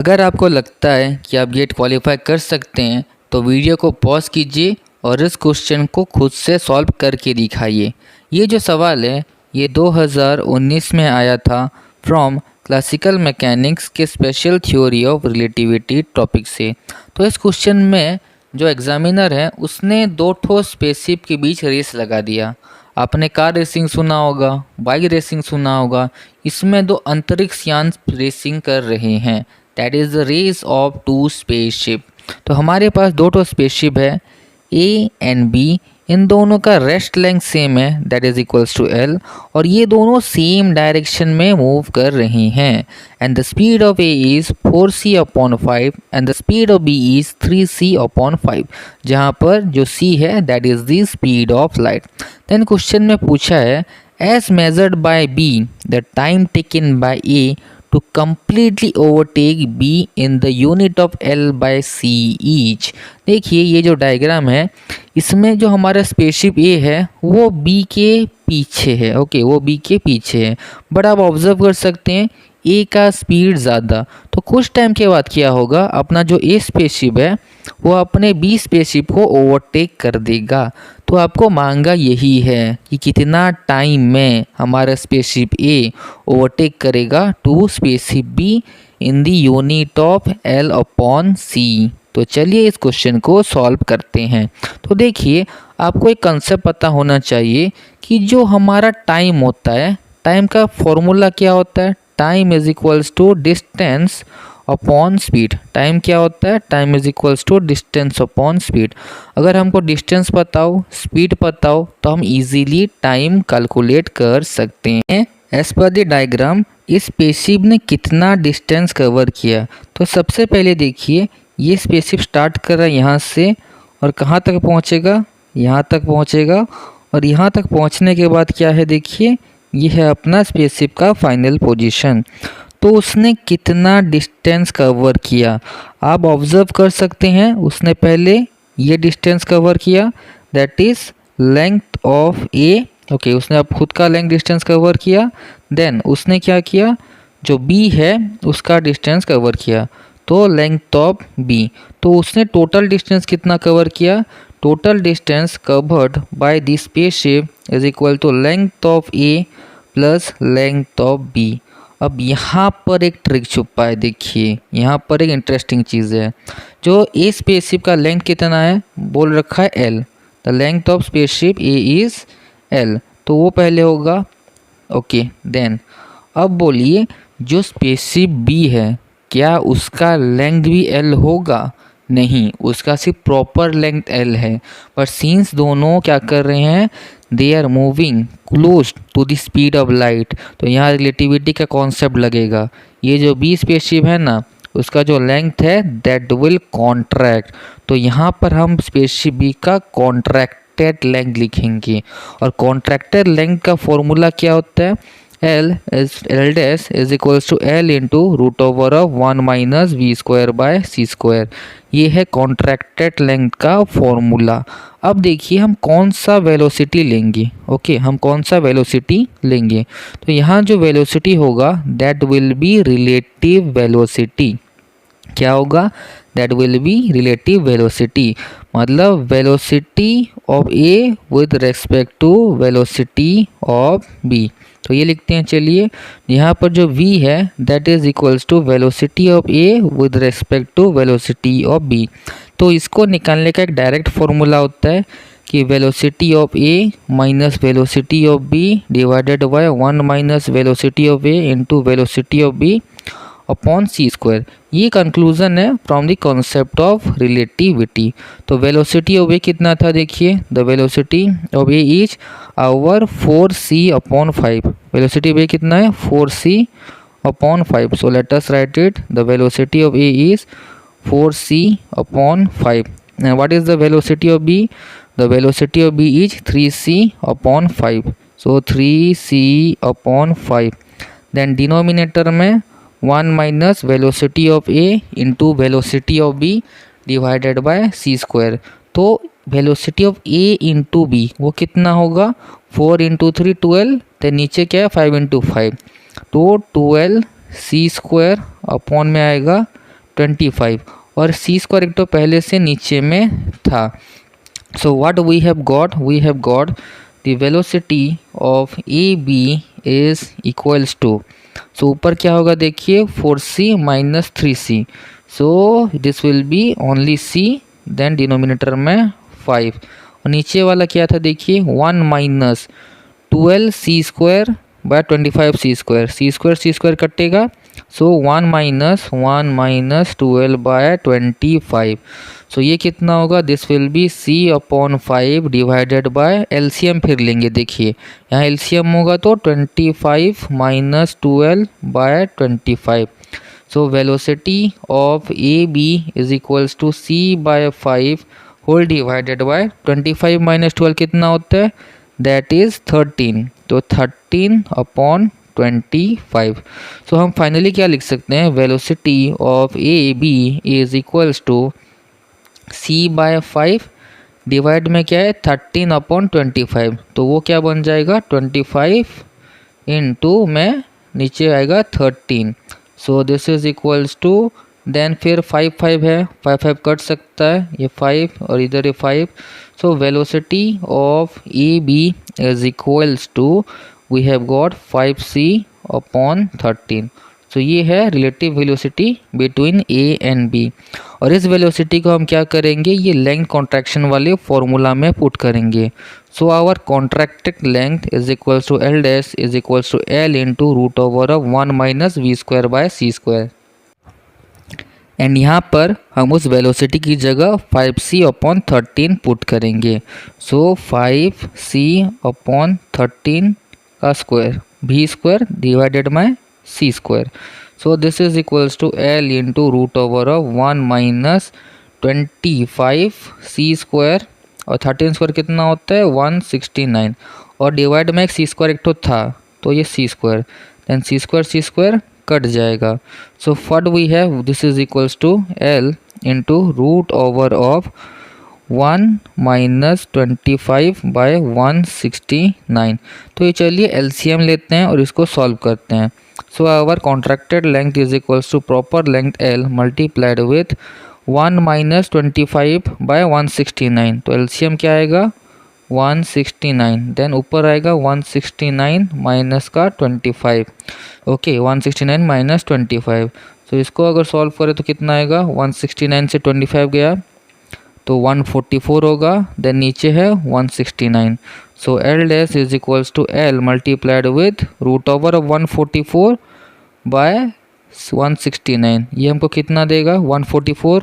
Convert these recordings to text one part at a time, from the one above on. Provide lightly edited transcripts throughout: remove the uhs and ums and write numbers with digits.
अगर आपको लगता है कि आप गेट क्वालिफाई कर सकते हैं तो वीडियो को पॉज कीजिए और इस क्वेश्चन को खुद से सॉल्व करके दिखाइए। ये जो सवाल है ये 2019 में आया था फ्रॉम क्लासिकल मैकेनिक्स के special theory of relativity topic से। तो इस क्वेश्चन में जो एग्जामिनर है उसने दो ठो स्पेसशिप के बीच रेस लगा दिया। आपने कार रेसिंग सुना होगा, बाइक रेसिंग सुना होगा, इसमें दो अंतरिक्ष यान रेसिंग कर रहे हैं। That is the race of two spaceship. तो हमारे पास दो ठो स्पेसशिप है ए एंड बी, इन दोनों का रेस्ट लेंथ सेम है that is equals to L, और ये दोनों सेम डायरेक्शन में मूव कर रहे हैं। And the speed of A is 4c/5 and the speed of B is 3c/5, जहाँ पर जो c है that is the speed of light. Then question में पूछा है as measured by B the time taken by A to completely overtake B in the unit of L by C each। देखिए ये जो डायग्राम है इसमें जो हमारा स्पेसशिप A है वो B के पीछे है। ओके, वो B के पीछे है, बट आप ऑब्जर्व कर सकते हैं A का स्पीड ज़्यादा। तो कुछ टाइम के बाद क्या होगा, अपना जो A स्पेसशिप है वो अपने B स्पेसशिप को ओवरटेक कर देगा। तो आपको मांगा यही है कि कितना टाइम में हमारा स्पेसशिप A ओवरटेक करेगा to spaceship B in the unit of L/C। तो चलिए इस क्वेश्चन को सॉल्व करते हैं। तो देखिए आपको एक कंसेप्ट पता होना चाहिए कि जो हमारा टाइम होता है, टाइम का फॉर्मूला क्या होता है, time is equals to distance upon speed. Time क्या होता है, time is equals to distance upon speed. अगर हमको डिस्टेंस पता हो, स्पीड पता हो, तो हम इजीली टाइम कैलकुलेट कर सकते हैं। एज पर द डायग्राम इस स्पेसशिप ने कितना डिस्टेंस कवर किया। तो सबसे पहले देखिए ये स्पेसशिप स्टार्ट कर रहा है यहाँ से और कहाँ तक पहुँचेगा, यहाँ तक पहुँचेगा, और यहाँ तक पहुँचने के बाद क्या है, देखिए ये है अपना स्पेसशिप का फाइनल पोजीशन। तो उसने कितना डिस्टेंस कवर किया आप ऑब्जर्व कर सकते हैं। उसने पहले ये डिस्टेंस कवर किया that is length of A. Okay, उसने अब खुद का लेंथ डिस्टेंस कवर किया। देन उसने क्या किया, जो बी है उसका डिस्टेंस कवर किया, तो लेंथ ऑफ बी। तो उसने टोटल डिस्टेंस कितना कवर किया, total distance covered by the spaceship is equal to length of A plus length of B. अब यहाँ पर एक ट्रिक छुपा है, देखिए यहाँ पर एक इंटरेस्टिंग चीज़ है। जो ए स्पेसशिप का लेंथ कितना है, बोल रखा है L, the length of spaceship A is L, तो वो पहले होगा। ओके, देन अब बोलिए जो स्पेसशिप बी है क्या उसका लेंथ भी एल होगा, नहीं, उसका सिर्फ प्रॉपर लेंथ एल है। पर सिंस दोनों क्या कर रहे हैं, they are moving close to the speed of light, तो यहाँ रिलेटिविटी का कॉन्सेप्ट लगेगा। ये जो बी स्पेसशिप है ना उसका जो लेंथ है दैट विल कॉन्ट्रैक्ट, तो यहाँ पर हम स्पेसशिप बी का कॉन्ट्रैक्टेड लेंथ लिखेंगे। और कॉन्ट्रैक्टेड लेंथ का फॉर्मूला क्या होता है, L dash is equals to L into root over of 1 minus V square by C square. ये है कॉन्ट्रैक्टेड लेंथ का फॉर्मूला। अब देखिए हम कौन सा वेलोसिटी लेंगे। ओके, हम कौन सा वेलोसिटी लेंगे, तो यहाँ जो वेलोसिटी होगा that will be relative velocity. क्या होगा, that will be relative velocity, मतलब velocity of A with respect to velocity of B. तो ये लिखते हैं, चलिए यहाँ पर जो v है that is equals to velocity of a with respect to velocity of b। तो इसको निकालने का एक डायरेक्ट फॉर्मूला होता है कि velocity of a minus velocity of b divided by 1 minus velocity of a into velocity of b upon C square. ये conclusion है from the concept of relativity. तो वेलोसिटी ऑफ ए कितना था, देखिए the velocity of A is our 4c/5। Velocity of A कितना है, 4c/5। So let us write it, the velocity of A is 4c/5। What is the velocity of B, the velocity of B is 3c/5। So 3c/5। Then denominator में 1 minus velocity of A into velocity of B divided by C square. तो velocity of A into B वो कितना होगा, 4 into 3 12, तो नीचे क्या है 5 into 5, तो 12 सी स्क्वायर अपॉन में आएगा 25 और सी स्क्वायर एक तो पहले से नीचे में था। So what we have got the velocity of A B is equals to, so ऊपर क्या होगा देखिए 4c minus 3c, so this will be only c, then denominator में 5 और नीचे वाला क्या था देखिए 1 minus 12c square by 25c square, c square कटेगा, सो 1 माइनस 12 बाय 25, सो ये कितना होगा, this will be c upon 5 divided by LCM फिर लेंगे, देखिए यहाँ एलसीएम होगा तो 25 minus 12 by 25, so velocity of A B is equals to c by 5 whole divided by 25 minus 12 कितना होता है, दैट इज 13, तो 13 अपॉन 25। सो हम फाइनली क्या लिख सकते हैं, velocity of A B is equals to c by 5 divide में क्या है 13 अपॉन 25, तो वो क्या बन जाएगा 25 इंटू में नीचे आएगा 13, so this is equals to, then फिर 5 है, 5 कट सकता है, ये 5 और इधर ये 5, so velocity of A B is equals to we have got 5c upon 13, so ये है relative velocity between A and B. और इस वेलोसिटी को हम क्या करेंगे, ये लेंथ कॉन्ट्रैक्शन वाले फॉर्मूला में पुट करेंगे, so our contracted length is equals to L dash is equals to L into root over of 1 minus V square by C square, and यहाँ पर हम उस वेलोसिटी की जगह 5c अपॉन 13 पुट करेंगे, सो 5c अपॉन 13 का square v square divided by c square, so this is equals to l into root over of 1 minus 25 c square और 13 square कितना होता है 169 और डिवाइड में एक c स्क्वायर एक तो था तो ये c square, then c square cut जाएगा, so what we have this is equals to l into root over of 1 minus 25 by 169, तो ये चलिए एलसीएम लेते हैं और इसको सॉल्व करते हैं, so our contracted length is equals to proper length l multiplied with 1 minus 25 by 169, तो एलसीएम क्या आएगा 169, देन ऊपर आएगा 169 माइनस का 25, ओके 169 माइनस 25, तो इसको अगर सॉल्व करें तो कितना आएगा 169 से 25 गया तो 144 होगा, देन नीचे है 169, so L dash is equals to L multiplied with root over of 144 by 169, ये हमको कितना देगा 144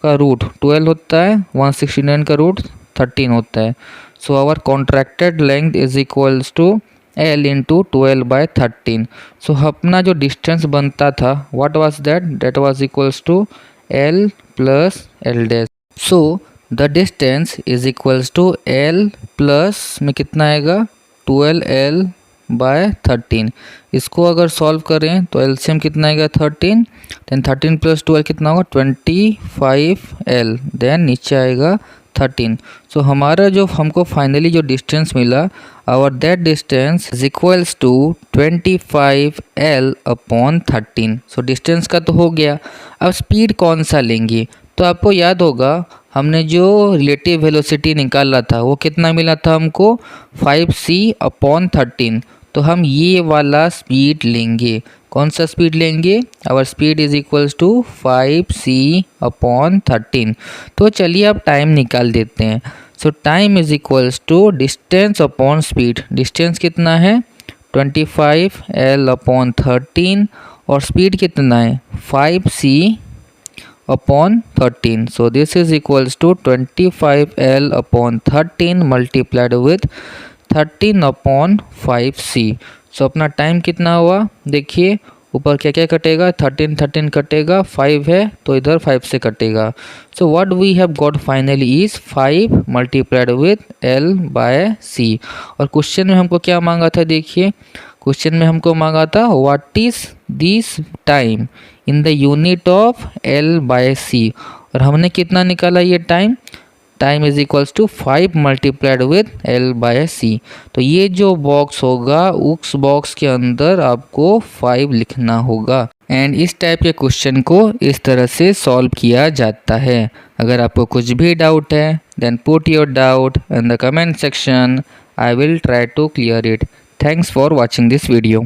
का रूट 12 होता है, 169 का रूट 13 होता है, so our contracted length is equals to l into 12 by 13, so अपना जो डिस्टेंस बनता था what was that was equals to l plus l dash, so the distance is equals to l plus में कितना आएगा 12l bye 13, इसको अगर solve करें तो एलसीएम कितना आएगा 13, देन 13 प्लस 12 कितना होगा 25l, देन नीचे आएगा 13, सो हमारा जो हमको फाइनली जो डिस्टेंस मिला our that distance is equals to 25l upon 13, so distance का तो हो गया, अब स्पीड कौन सा लेंगे, तो आपको याद होगा हमने जो रिलेटिव वेलोसिटी निकाला था वो कितना मिला था हमको 5c अपॉन 13, तो हम ये वाला स्पीड लेंगे, कौन सा स्पीड लेंगे, our speed is equals to 5c upon 13, तो चलिए अब टाइम निकाल देते हैं, so time is equals to distance upon speed, distance कितना है 25l अपॉन 13 और स्पीड कितना है 5c upon 13, so this is equals to 25l upon 13 multiplied with 13 upon 5c, so अपना टाइम कितना हुआ देखिए ऊपर क्या क्या कटेगा 13 कटेगा, 5 है तो इधर 5 से कटेगा, so what we have got finally is 5 multiplied with l by c, और क्वेश्चन में हमको क्या मांगा था देखिए, क्वेश्चन में हमको मांगा था what is this time in the unit of l by c, और हमने कितना निकाला ये time time is equals to 5 multiplied with L/C। तो ये जो बॉक्स होगा उस बॉक्स के अंदर आपको 5 लिखना होगा। एंड इस टाइप के क्वेश्चन को इस तरह से सॉल्व किया जाता है। अगर आपको कुछ भी डाउट है then put your doubt in the comment section. I will try to clear it. Thanks for watching this video.